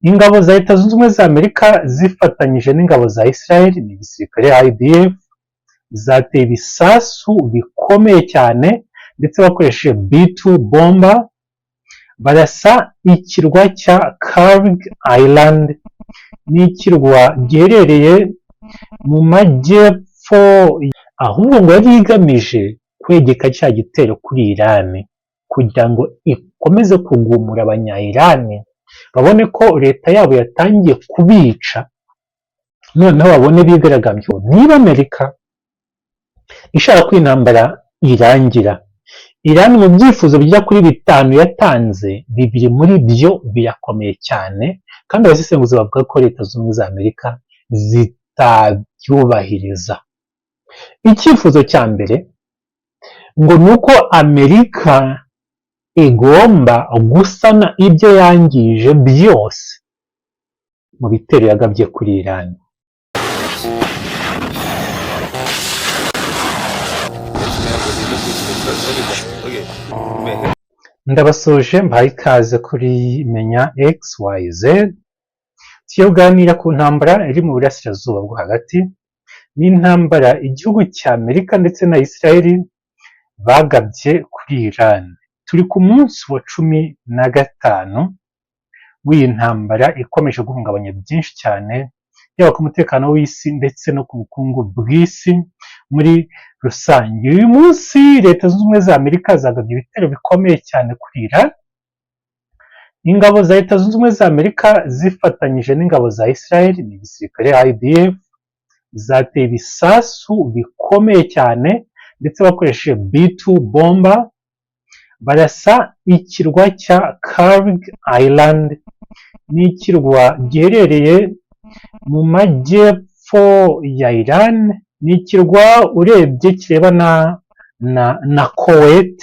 ingabo za Leta Zunze Ubumwe za Amerika zifatanyije n'ingabo za Israel n'igisirikare IDF zateye ibisasu bikomeye cyane ndetse bakoresheje B2 bomba barasa ikirwa cya Kariga Island. Ni ikirwa giherereye mu majyepfo, ahubwo ngo yari igamije kwegeka cya gitero kuri Iran kugira ngo ikomeze kugumura abanya-Iran babone ko leta yabo yatangiye kubica, noneho babone bigaragambye niba Amerika ishaka ko intambara irangira. Iran mu byifuzo bijya kuri 5 yatanze, 2 muri byo birakomeye cyane kandi abasesenguzi bavuga ko Leta Zunze Ubumwe za Amerika zitabyubahiriza. Icyifuzo cya mbere ngo ni uko Amerika igomba gusana ibyo yangije byose mu bitero yagabye kuri Iran. Ndabasoje mbaye ikaze kuri Menya XYZ, tuganira ku ntambara iri mu burasirazuba bwo hagati, n'intambara igihugu cya Amerika ndetse na Israel bagabye kuri Iran. Turi ku munsi wa 15 w'iyi ntambara ikomeje guhungabanya byinshi cyane, yaba ku mutekano w'isi ndetse no ku bukungu bw'isi muri rusange. Uyu munsi Leta Zunze Ubumwe za Amerika zagabye ibitero bikomeye cyane kuri Iran. Ingabo za Leta Zunze Ubumwe za Amerika zifatanyije n'ingabo za Israel n'igisirikare IDF zateye ibisasu bikomeye cyane ndetse bakoresheje B2 bomba barasa ikirwa cya Kariga Island. Ni ikirwa giherereye mu majyepfo ya Iran, ni ikirwa urebye kirebana na Kuwait,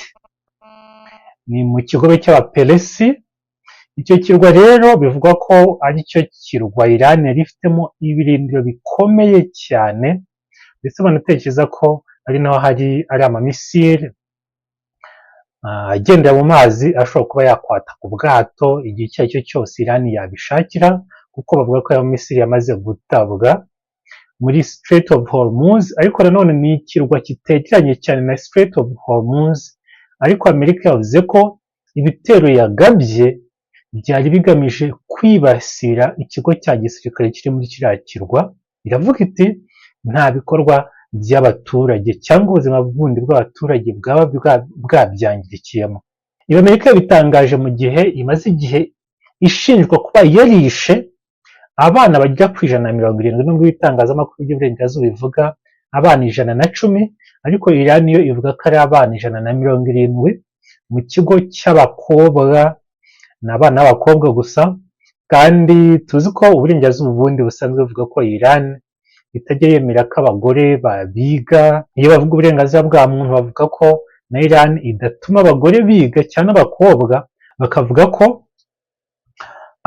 ni mu kigobe cy'Abaperesi. Icyo kirwa rero bivugwa ko ari cyo kirwa Iran yari ifitemo ibirindiro bikomeye cyane, ndetse banatekereza ko ari naho hari amamisire agendera mu mazi ashobora kuba yakwata ku bwato igihe icyo ari cyo cyose Iran yabishakira, kuko bavuga ko ayo misiri yamaze gutabwa muri Strait of Hormuz. Ariko nanone ni ikirwa kitegeranye cyane na Strait of Hormuz, ariko Amerika yavuze ko ibitero yagabye byari bigamije kwibasira ikigo cya gisirikare kiri muri kiriya kirwa. Iravuga iti nta bikorwa by'abaturage cyangwa ubuzima bundi bw'abaturage bwaba bwabyangirikiyemo. Iyo Amerika yabitangaje mu gihe imaze igihe ishinjwa kuba yarishe abana bagera ku 170, nubwo ibitangazamakuru by'uburengerazuba bivuga abana 110, ariko Iran yo ivuga ko ari abana 170 mu kigo cy'abakobwa. Ni abana b'abakobwa gusa, kandi tuzi ko uburengerazuba ubundi busanzwe buvuga ko Iran itajya yemera ko abagore biga. Iyo bavuga uburenganzira bwa muntu bavuga ko na Iran idatuma abagore biga cyane abakobwa, bakavuga ko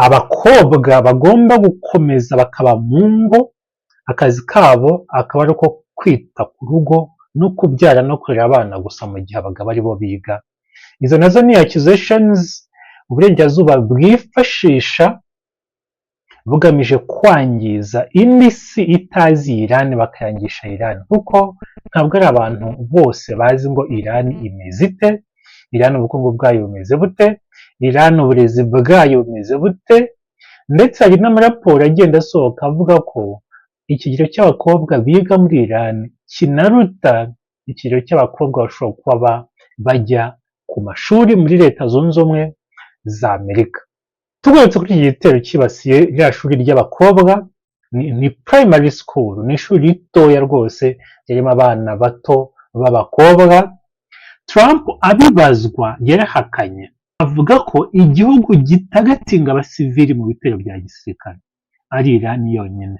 abakobwa bagomba gukomeza bakaba mu ngo, akazi kabo akaba ari uko kwita ku rugo no kubyara no kurera abana gusa, mu gihe abagabo ari bo biga. Izo nazo ni accusations uburengerazuba bwifashisha bugamije kwangiza indi si itazi Iran, bakayangisha Iran, kuko ntabwo ari abantu bose bazi ngo Iran imeze ite, Iran ubukungu bwayo bumeze bute, Iran uburezi bwayo bumeze bute. Ndetse hari n'amaraporo agenda asohoka avuga ko ikigero cy'abakobwa biga muri Iran kinaruta ikigero cy'abakobwa bashobora kuba bajya ku mashuri muri Leta Zunze Ubumwe za Amerika. Tugarutse kuri iki gitero cyibasiye rya shuri ry'abakobwa, ni primary school, ni ishuri ritoya rwose ririmo abana bato b'abakobwa. Trump abibazwa yarahakanye, avuga ko igihugu gitagatinga abasivili mu bitero bya gisirikare ari Iran yonyine,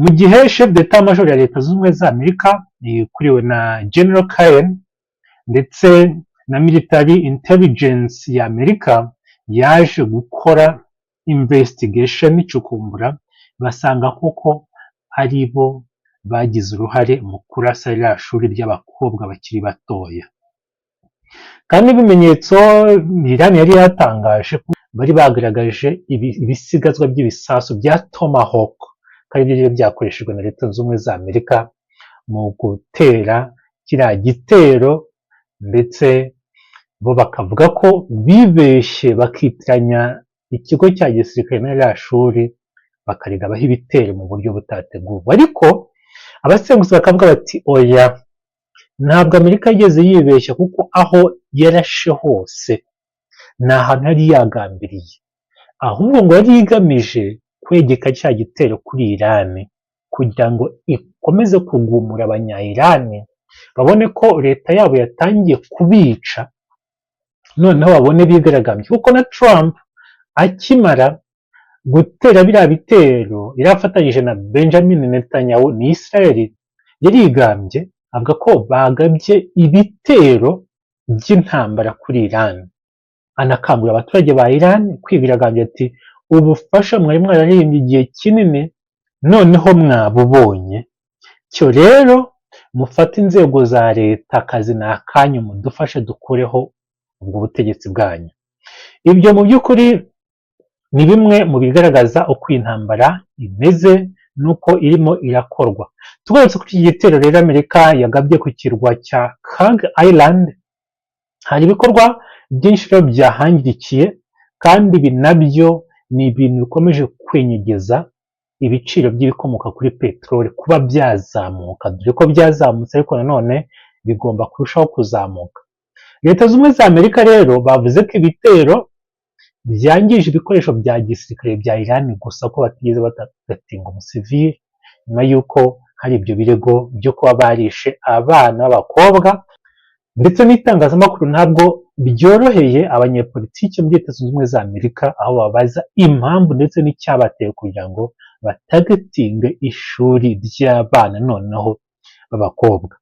mu gihe chef d'etat major ya Leta Zunze Ubumwe za Amerika ikuriwe na General Cain ndetse na military intelligence ya Amerika yaje gukora investigation icukumbura, basanga koko ari bo bagize uruhare mu kurasa rya shuri ry'abakobwa bakiri batoya. kandi ibimenyetso Iran yari yatangaje bari bagaragaje ibisigazwa by'ibisasu bya Tomahawk kandi ibyo byakoreshejwe na Leta Zunze Ubumwe za Amerika mu gutera kiriya gitero, ndetse bo bakavuga ko bibeshye bakitiranya ikigo cya gisirikare na rya shuri bakarigabaho ibitero mu buryo butateguwe. Ariko abasenguzi bakavuga bati oya, ntabwo Amerika yigeze yibeshya, kuko aho yarashe hose ni ahantu yari yagambiriye, ahubwo ngo yari igamije kwegeka cya gitero kuri Iran kugira ngo ikomeze kugumura abanya-Iran, babone ko leta yabo yatangiye kubica, noneho babone bigaragambye. Kuko na Trump akimara gutera biriya bitero yari afatanyije na Benjamin Netanyahu ni Israel, yarigambye avuga ko bagabye ibitero by'intambara kuri Iran, anakangurira abaturage ba Iran kwigaragambya ati ubufasha mwari mwararirimbye igihe kinini noneho mwabubonye, cyo rero mufate inzego za leta, akazi ni akanyu, mudufashe dukureho ubwo butegetsi bwanyu. Ibyo mu by'ukuri ni bimwe mu bigaragaza uko intambara imeze n'uko irimo irakorwa. Tugarutse kuri iki gitero rero Amerika yagabye ku kirwa cya Kag Island, hari ibikorwa byinshi rero byahangirikiye, kandi ibi nabyo ni ibintu bikomeje kwenyegeza ibiciro by'ibikomoka kuri peteroli kuba byazamuka, dore ko byazamutse ariko nanone bigomba kurushaho kuzamuka. Leta Zunze Ubumwe za Amerika rero bavuze ko ibitero byangije ibikoresho bya gisirikare bya Iran gusa, ko batigeze bagatinga umusivili, nyuma y'uko hari ibyo birego byo kuba barishe abana b'abakobwa. Ndetse n'itangazamakuru ntabwo byoroheye abanyepolitiki muri Leta Zunze Ubumwe za Amerika, aho babaza impamvu ndetse n'icyabateye kugira ngo batagatinge ishuri ry'abana noneho b'abakobwa.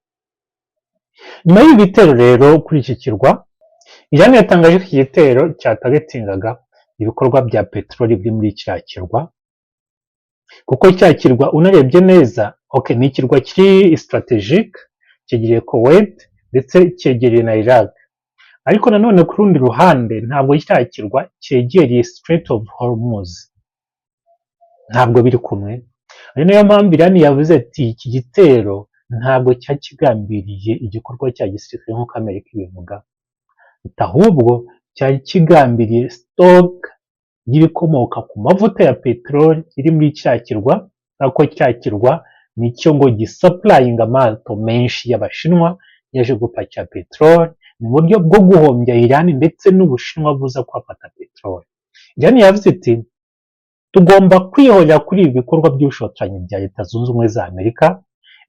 Nyuma y'ibi bitero rero kuri iki kirwa, Iran yatangaje ko iki gitero cyatagatingaga ibikorwa bya peteroli biri muri kiriya kirwa, kuko cya kirwa unarebye neza ni ikirwa kiri strategic, cyegereye Kuwait ndetse cyegereye na Iraq, ariko nanone ku rundi ruhande ntabwo kiriya kirwa cyegereye Strait of Hormuz, ntabwo biri kumwe. Ari nayo mpamvu Iran yavuze ati iki gitero ntabwo cyakigambiriye igikorwa cya gisirikare nk'uko Amerika ibivuga, ahubwo cyari kigambiriye stock y'ibikomoka ku mavuta ya peteroli iri muri cya kirwa, ariko cya kirwa nicyo ngo gisupurayinga amato menshi y'Abashinwa yaje gupakira peteroli mu buryo bwo guhombya Iran, ndetse n'Ubushinwa buza kuhafata peteroli. Iran yavuze iti tugomba kwihorera kuri ibi bikorwa by'ubushotoranyi bya Leta Zunze Ubumwe za Amerika,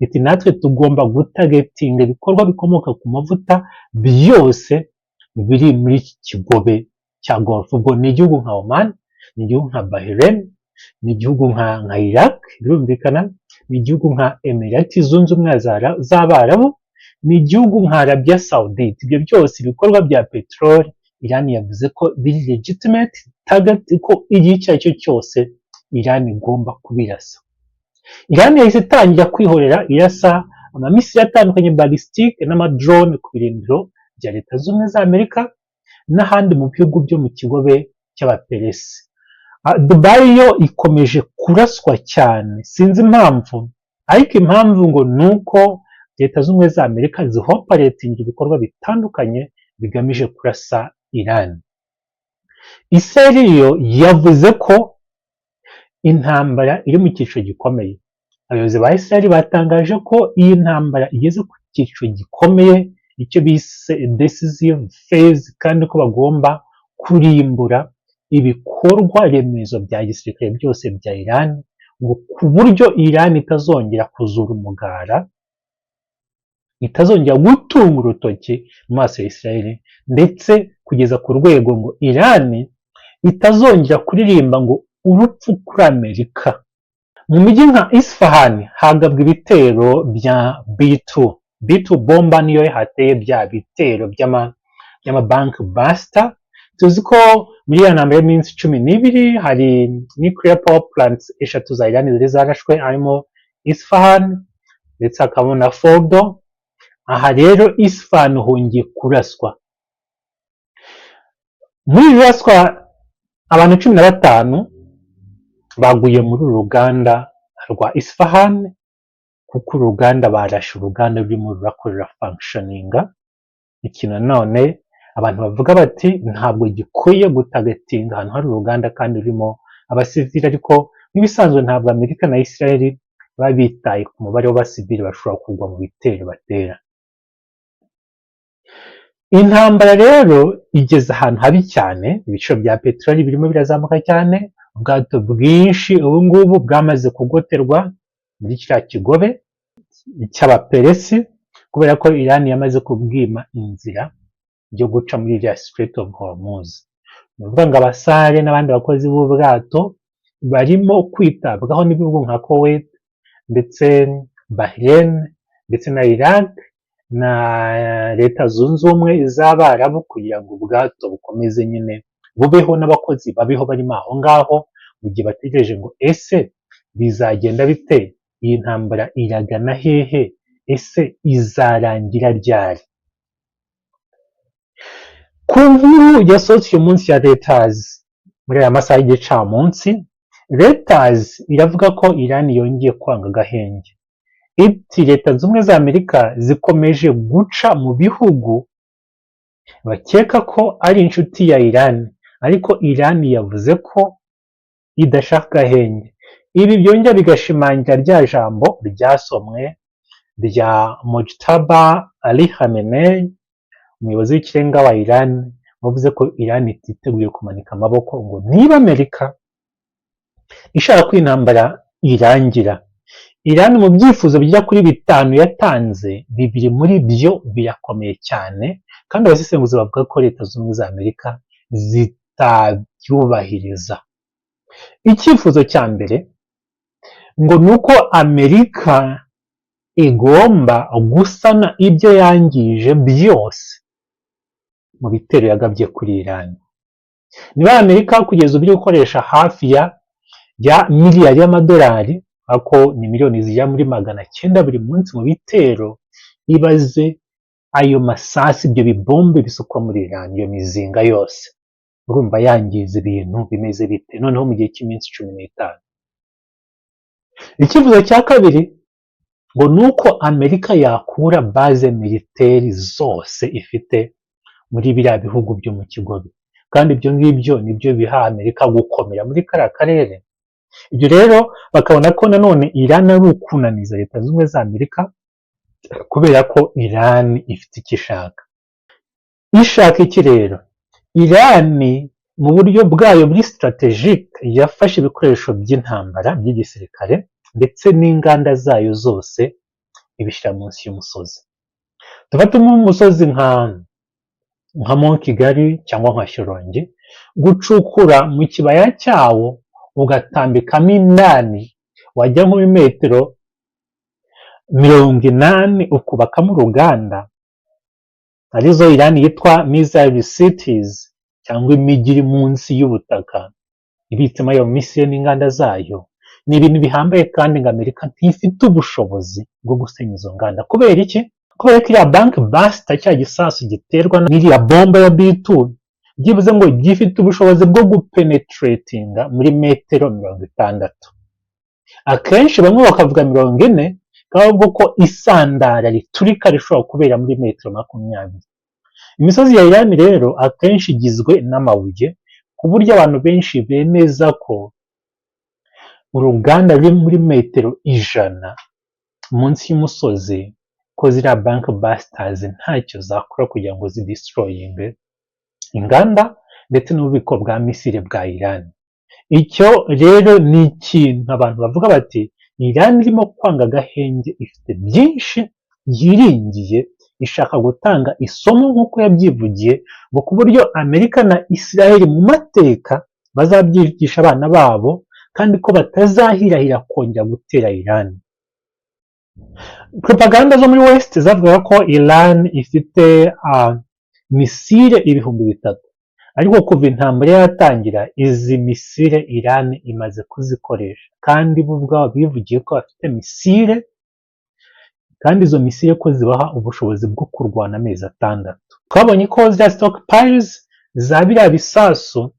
iti natwe tugomba gutagetinga ibikorwa bikomoka ku mavuta byose biri muri iki kigobe cya Gulf. Ubwo ni igihugu nka Oman, ni igihugu nka Bahrain, ni igihugu nka Iraq, birumvikana, ni igihugu nka Emirati Zunze Ubumwe z'Abarabu, ni igihugu nka Arabia Saudite. Ibyo byose ibikorwa bya peteroli Iran yavuze ko biri legitimate target, ko igihe icyo ari cyo cyose Iran igomba kubirasa. Iran yahise itangira kwihorera irasa amamisiri atandukanye ballistic n'amadrone ku birindiro bya Leta Zunze Ubumwe za Amerika n'ahandi mu bihugu byo mu kigobe cy'Abaperesi. Dubai yo ikomeje kuraswa cyane, sinzi impamvu, ariko impamvu ngo ni uko Leta Zunze Ubumwe za Amerika zihoperatinga ibikorwa bitandukanye bigamije kurasa Iran. Israel yo yavuze ko intambara iri mu cyiciro gikomeye. Abayobozi ba Israel batangaje ko iyi ntambara igeze ku cyiciro gikomeye, icyo bise decisive phase, kandi ko bagomba kurimbura ibikorwa remezo bya gisirikare byose bya Iran, ngo ku buryo Iran itazongera kuzura umugara, itazongera gutunga urutoki mu maso ya Israel, ndetse kugeza ku rwego ngo Iran itazongera kuririmba ngo urupfu kuri Amerika. Mu mijyi nka Isfahan hagabwa ibitero bya B2 bomba, niyo hateye bya bitero by'amabank buster. Tuzi ko muri ya ntambara y'iminsi 12 hari nuclear power plants 3 za Iran zari zarashwe, harimo Isfahan ndetse hakabamo na Fordo. Aha rero Isfahan hongeye kuraswa, muri iri raswa abantu 15 baguye muri uru ruganda rwa Isfahan, kuko uruganda barashe uruganda rurimo rurakorera functioninga. Iki nanone abantu bavuga bati ntabwo gikwiye gutagatinga ahantu hari uruganda kandi rurimo abasivili, ariko nk'ibisanzwe ntabwo Amerika na Israel baba bitaye ku mubare w'abasivili bashobora kugwa mu bitero batera. Intambara rero igeze ahantu habi cyane, ibiciro bya peteroli birimo birazamuka cyane, ubwato bwinshi ubu ngubu bwamaze kugoterwa muri kiriya kigobe cy'abaperesi, kubera ko Iran yamaze kubwima inzira yo guca muri iriya Strait of Hormuz. Ni ukuvuga ngo abasare n'abandi bakozi b'ubwato barimo kwitabwaho n'ibihugu nka Kuwait ndetse Bahrain ndetse na Iraq na leta zunze ubumwe z'Abarabu, kugira ngo ubwato bukomeze nyine bubeho n'abakozi babeho barimo aho ngaho, mu gihe bategereje ngo ese bizagenda bite, iyi ntambara iragana hehe, ese izarangira ryari. Ku nkuru yasohotse uyu munsi ya Reuters muri aya masaha y'igicamunsi, Reuters iravuga ko Iran yongeye kwanga agahenge. Iti leta zunze ubumwe za Amerika zikomeje guca mu bihugu bakeka ko ari inshuti ya Iran, ariko Iran yavuze ko idashaka agahenge. Ibi byongera bigashimangira rya jambo ryasomwe rya Mojtaba Ali Khamenei, umuyobozi w'ikirenga wa Iran, wavuze ko Iran ititeguye kumanika amaboko ngo niba Amerika ishaka ko intambara irangira. Iran mu byifuzo bijya kuri 5 yatanze, 2 muri byo birakomeye cyane, kandi abasesenguzi bavuga ko leta zunze ubumwe za Amerika zitabyubahiriza. Icyifuzo cya mbere ngo ni uko Amerika igomba gusana ibyo yangije byose mu bitero yagabye kuri Iran. Niba Amerika kugeza ubu iri gukoresha hafi ya miliyari y'amadolari, ako ni miliyoni zijya muri 900 buri munsi mu bitero, ibaze ayo masasi, ibyo bibombe bisukwa muri Iran, iyo mizinga yose, urumva yangiza ibintu bimeze bite, noneho mu gihe cy'iminsi 15. Icyifuzo cya kabiri ngo ni uko Amerika yakura baze militeri zose ifite muri biriya bihugu byo mu kigobe, kandi ibyo ngibyo nibyo biha Amerika gukomera muri kariya karere. Ibyo rero bakabona ko nanone Iran ari ukunaniza leta zunze ubumwe za Amerika, kubera ko Iran ifite icyo ishaka. Ishaka iki rero? Iran mu buryo bwayo muri strategic yafashe ibikoresho by'intambara by'igisirikare ndetse n'inganda zayo zose ibishyira munsi y'umusozi. Tufatamo umusozi nka Mont Kigali cyangwa nka Shyorongi, gucukura mu kibaya cyawo ugatambikamo indani, wajya nko muri metero 80 ukubakamo uruganda, arizo Iran yitwa missile cities, cyangwa imijyi iri munsi y'ubutaka ibitsemo ayo misile n'inganda zayo. Ni ibintu bihambaye, kandi ngo Amerika ntifite ubushobozi bwo gusenya izo nganda. Kubera iki? Kubera ko iriya bank buster, cya gisasu giterwa n'iriya bomba ya B2, byibuze ngo gifite ubushobozi bwo gupenetratinga muri metero 60. Akenshi bamwe bakavuga 40, ahubwo ko isandara riturika rishobora kubera muri metero 20. Imisozi ya Iran rero akenshi igizwe n'amabuye, ku buryo abantu benshi bemeza ko uruganda ruri muri metero 100 munsi y'umusozi, ko ziriya bank busters ntacyo zakora kugira ngo zidestroyinge inganda ndetse n'ububiko bwa misile bwa Iran. Icyo rero ni ikintu abantu bavuga bati Iran irimo kwanga agahenge, ifite byinshi yiringiye, ishaka gutanga isomo nk'uko yabyivugiye, ngo ku buryo Amerika na Israel mu mateka bazabyigisha abana babo, kandi ko batazahirahira kongera gutera Iran. Propaganda zo muri West zavuga ko Iran ifite misile 3,000, ariko kuva intambara yatangira izi misile Iran imaze kuzikoresha, kandi bo ubwabo bivugiye ko bafite misile, kandi izo misile ko zibaha ubushobozi bwo kurwana amezi 6. Twabonye ko za stockpiles za biriya bisasu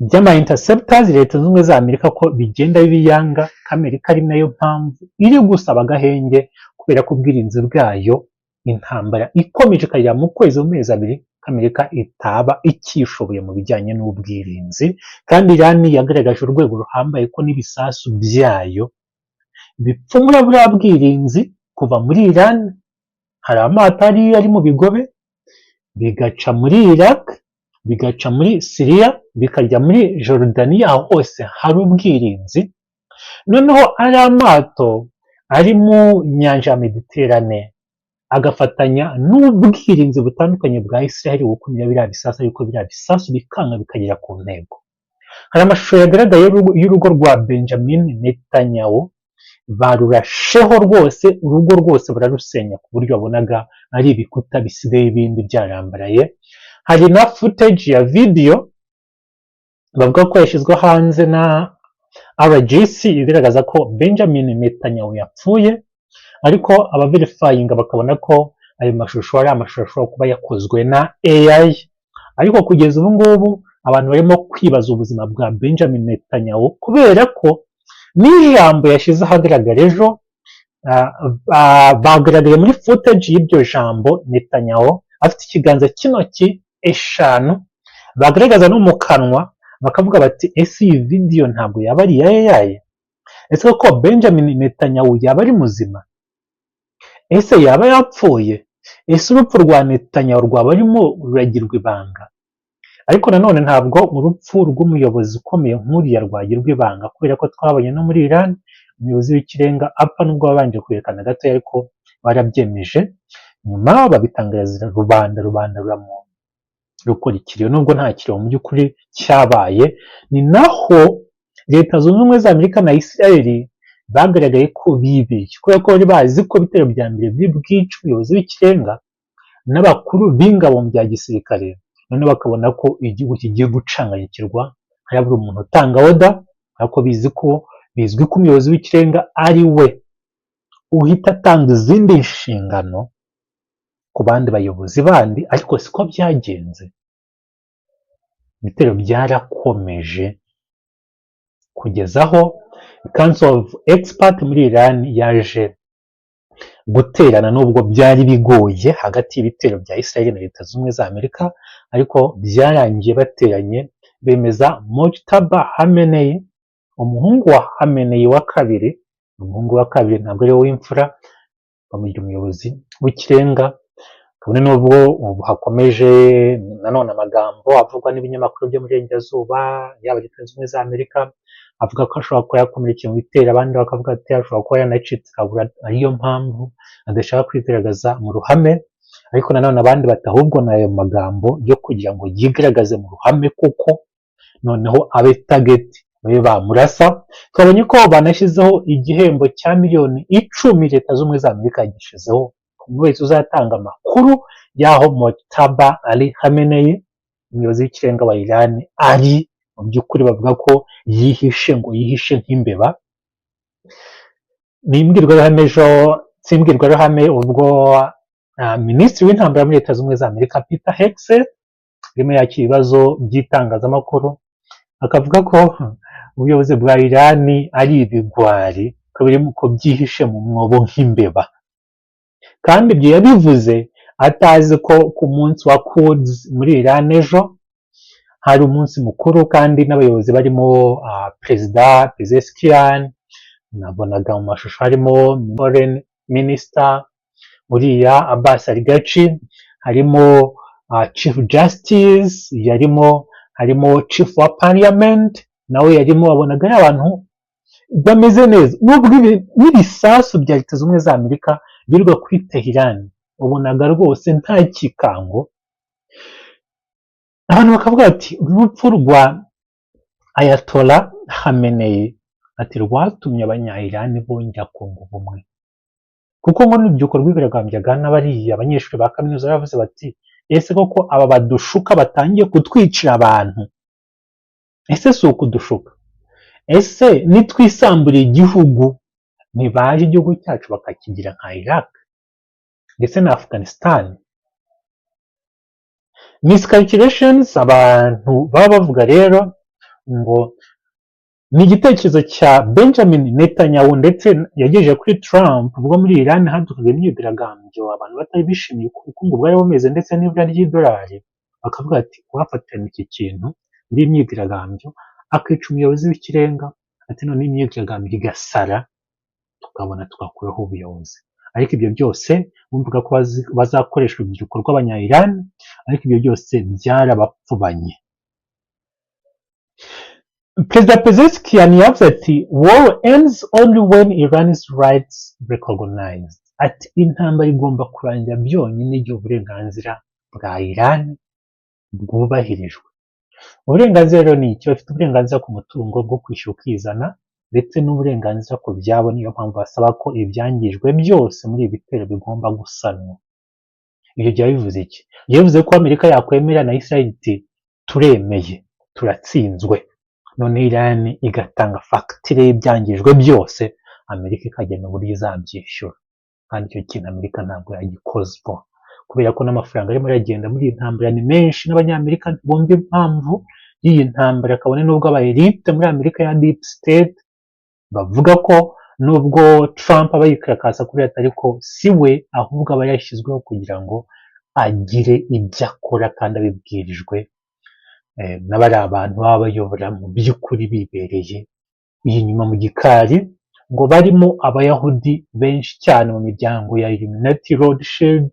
by'ama interceptors leta zunze ubumwe za Amerika ko bigenda biyanga, ko Amerika ari nayo mpamvu iri gusaba agahenge kubera ko ubwirinzi bwayo intambara ikomeje ikagera mu kwezi mu mezi abiri ko Amerika itaba ikishoboye mu bijyanye n'ubwirinzi, kandi Iran yagaragaje urwego ruhambaye ko n'ibisasu byayo bipfumura buriya bwirinzi kuva muri Iran. Hari amato ari mu bigobe bigaca muri Iraq, bigaca muri Syria, bikajya muri Jordania, aho hose hari ubwirinzi. Noneho ari amato ari mu nyanja ya Mediterane agafatanya n'ubwirinzi butandukanye bwa Israel gukumira biriya bisasu, ariko biriya bisasu bikanga bikagera ku ntego. Hari amashusho yagaragaye y'urugo rwa Benjamin Netanyahu, barurasheho rwose, urugo rwose bararusenya ku buryo wabonaga ari ibikuta bisigaye ibindi byarambaraye. Hari na footage ya video bavuga ko yashyizwe hanze na RGC igaragaza ko Benjamin Netanyahu yapfuye, ariko abaverifyinga bakabona ko ayo mashusho ari amashusho ashobora kuba yakozwe na AI. Ariko kugeza ubu ngubu abantu barimo kwibaza ubuzima bwa Benjamin Netanyahu, kubera ko n'ijambo yashyize ahagaragara ejo, bagaragaye muri footage y'iryo jambo Netanyahu afite ikiganza cy'intoki eshanu, bagaragaza no mu kanwa, bakavuga bati ese iyi video ntabwo yaba ari iya AI? Ese koko Benjamin Netanyahu yaba ari muzima? Ese yaba yapfuye? Ese urupfu rwa Netanyahu rwaba arimo ruragirwa ibanga? Ariko nanone ntabwo urupfu rw'umuyobozi ukomeye nk'uriya rwagirwa ibanga, kubera ko twabonye no muri Iran umuyobozi w'ikirenga apfa, nubwo babanje kwerekana gato ariko barabyemeje, nyuma babitangariza rubanda rukurikiriye, nubwo nta kirego mu by'ukuri cyabaye. Ni naho leta zunze ubumwe za Amerika na Israel bagaragaye ko bibeshye, kubera ko bari bazi ko ibitero bya mbere biri bwica umuyobozi w'ikirenga n'abakuru b'ingabo bya gisirikare, none bakabona ko igihugu kigiye gucanganyikirwa, harabura umuntu utanga oda, ariko bizwi ko umuyobozi w'ikirenga ari we uhita atanga izindi nshingano ku bandi bayobozi bandi, ariko siko byagenze. Ibitero byarakomeje kugeza aho Council of Experts muri Iran yaje guterana, nubwo byari bigoye hagati y'ibitero bya Israel na leta zunze ubumwe za Amerika, ariko byarangiye bateranye bemeza Mojtaba Khamenei, umuhungu wa Khamenei wa kabiri, umuhungu wa kabiri ntabwo ari we w'imfura, bamugira umuyobozi w'ikirenga. Kabone n'ubwo ubu hakomeje nanone amagambo avugwa n'ibinyamakuru byo muri Burengerazuba, yaba leta zunze ubumwe za Amerika, avuga ko ashobora kuba yakomerekeye mu bitero, abandi bakavuga ati ashobora kuba yanacitse akabura, ariyo mpamvu adashaka kwigaragaza mu ruhame. Ariko nanone abandi bati ahubwo ni ayo magambo yo kugira ngo yigaragaze mu ruhame kuko noneho abe target babe bamurasa. Twabonye ko banashyizeho igihembo cya miliyoni 10 leta zunze ubumwe za Amerika yagishyizeho umuntu wese uzatanga amakuru y'aho Mojtaba Ali Khamenei, umuyobozi w'ikirenga wa Iran, ari mu by'ukuri. Bavuga ko yihishe nk'imbeba. Ni imbwirwaruhame ubwo minisitiri w'intambara muri leta zunze ubumwe za Amerika Peter Hegseth arimo yakira ibibazo by'itangazamakuru, akavuga ko ubuyobozi bwa Iran ari ibigwari, ko byihishe mu mwobo nk'imbeba. Kandi ibyo yabivuze atazi ko ku munsi wa Quds muri Iran ejo hari umunsi mukuru, kandi n'abayobozi barimo perezida Pezeshkian, nabonaga mu mashusho harimo foreign minister uriya Abbas Araghchi, harimo chief justice harimo chief wa parliament nawe yarimo. Wabonaga ari abantu bameze neza, nubwo n'ibisasu bya leta zunze ubumwe za Amerika birirwa kuri Tehran, ubonaga rwose nta kikango. Abantu bakavuga ati urupfu rwa Ayatollah Khamenei ati rwatumye abanya-Iran bongera kunga ubumwe, kuko ngo n'urubyiruko rwigaragambyaga n'abariya abanyeshuri ba kaminuza baravuze bati ese koko aba badushuka batangiye kutwicira abantu? Ese si ukudushuka? Ese nitwisamburiye igihugu ntibaje igihugu cyacu bakakigira nka Iraq ndetse na Afghanistan? miscalculations abantu baba bavuga rero ngo ni igitekerezo cya Benjamin Netanyahu ndetse yagejeje kuri Trump ubwo muri Iran hadukaga imyigaragambyo abantu batari bishimiye uko ubukungu bwari bumeze ndetse n'ibura ry'idolari bakavuga ati uwafatirana iki kintu muri imyigaragambyo akica umuyobozi w'ikirenga ati none imyigaragambyo igasara tukabona twakuraho ubuyobozi ariko ibyo byose bumvuga ko bazakoresha urubyiruko rw'abanya-Iran ariko ibyo byose byarabapfubanye. Perezida Pezeshkian yavuze ati war ends only when Iran's rights recognized. Ati intambara igomba kurangira byonyine igihe uburenganzira bwa Iran bwubahirijwe. Uburenganzira rero ni iki? Bafite uburenganzira ku mutungo bwo kwishyura ukizana ndetse n'uburenganzira ku byabo, niyo mpamvu basaba ko ibyangijwe byose muri ibi bitero bigomba gusanwa. Ibyo byaba bivuze iki? Bivuze ko Amerika yakwemera na Israel iti turemeye turatsinzwe, none Iran igatanga fagitire y'ibyangijwe byose, Amerika ikagena uburyo izabyishyura, kandi icyo kintu Amerika ntabwo yagikozwa kubera ko n'amafaranga arimo aragenda muri iyi ntambara ni menshi, n'abanyamerika ntibumva impamvu y'iyi ntambara, kabone n'ubwo aba elite muri Amerika ya deep state bavuga ko nubwo Trump aba yikakasa kuri leta ariko si we ahubwo aba yashyizweho kugira ngo agire ibyo akora kandi abibwirijwe n'abari abantu baba bayobora mu by'ukuri bibereye inyuma mu gikari, ngo barimo abayahudi benshi cyane mu miryango ya Illuminati, Rothschild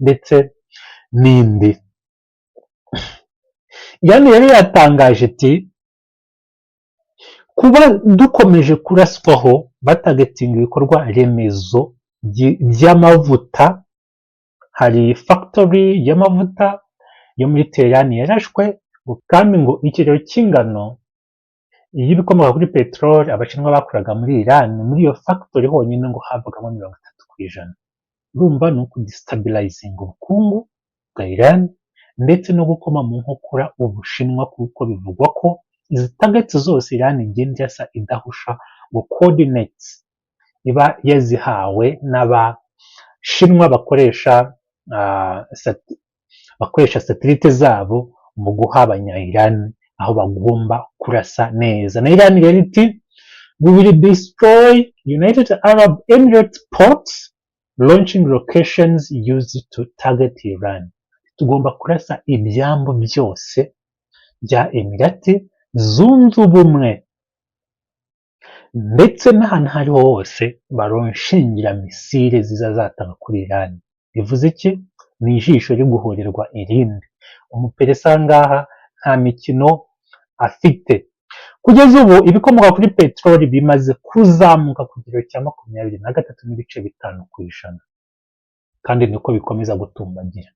ndetse n'indi. Yani yari yatangaje ati kuba dukomeje kuraswaho batagetinga ibikorwa remezo by'amavuta, hari factory y'amavuta yo muri Tehran yarashwe, kandi ngo ikigero cy'ingano y'ibikomoka kuri peteroli abashinwa bakoraga muri Iran muri iyo factory honyine ngo havugamo 30%. Urumva ni ukudestabilizinga ubukungu bwa Iran ndetse no gukoma mu nkokora Ubushinwa, kuko bivugwa ko izi targets zose Iran igenda yasa idahusha ngo coordinates iba yazihawe n'abashinwa bakoresha satellite zabo mu guha abanya-Iran aho bagomba kurasa neza. Na Iran rero iti we will destroy United Arab Emirates ports launching locations used to target Iran. Tugomba kurasa ibyambu byose bya Emirati zunze ubumwe ndetse n'ahantu hariho hose baronshingira misile zizazatanga kuri Iran. Bivuze iki? Ni ijisho ryo guhorerwa irindi. Umuperesa ngaha nta mikino afite. Kugeza ubu ibikomoka kuri peteroli bimaze kuzamuka ku kigero cya 23.5%, kandi niko bikomeza gutumbagira.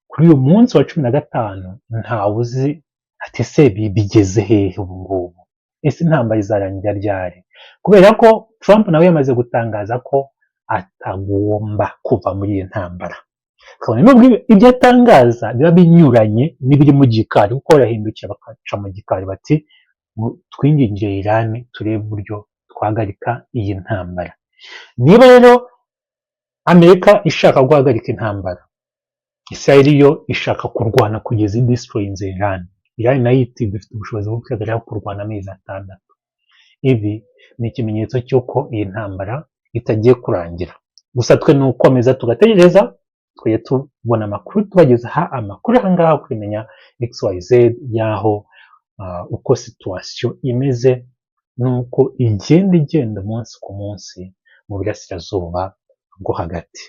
Kuri uyu munsi wa 15 ntawe uzi ati se bigeze hehe ubu ngubu, ese intambara izarangira ryari? Kubera ko Trump nawe yamaze gutangaza ko atagomba kuva muri iyi ntambara, kabone nubwo ibyo atangaza biba binyuranye n'ibiri mu gikari, kuko barahindukira bakaca mu gikari bati twingingire Iran turebe uburyo twahagarika iyi ntambara. Niba rero Amerika ishaka guhagarika intambara, Israel yo ishaka kurwana kugeza idestroyinze Iran. Iran nayo iti dufite ubushobozi bwo kwihagararaho kurwana amezi 6. Ibi ni ikimenyetso cy'uko iyi ntambara itagiye kurangira. Gusa twe nukomeza tugategereza, twe tubona amakuru tubageza amakuru ahangaha kumenya XYZ yaho uko situation imeze nuko igenda umunsi ku munsi mu burasirazuba bwo hagati.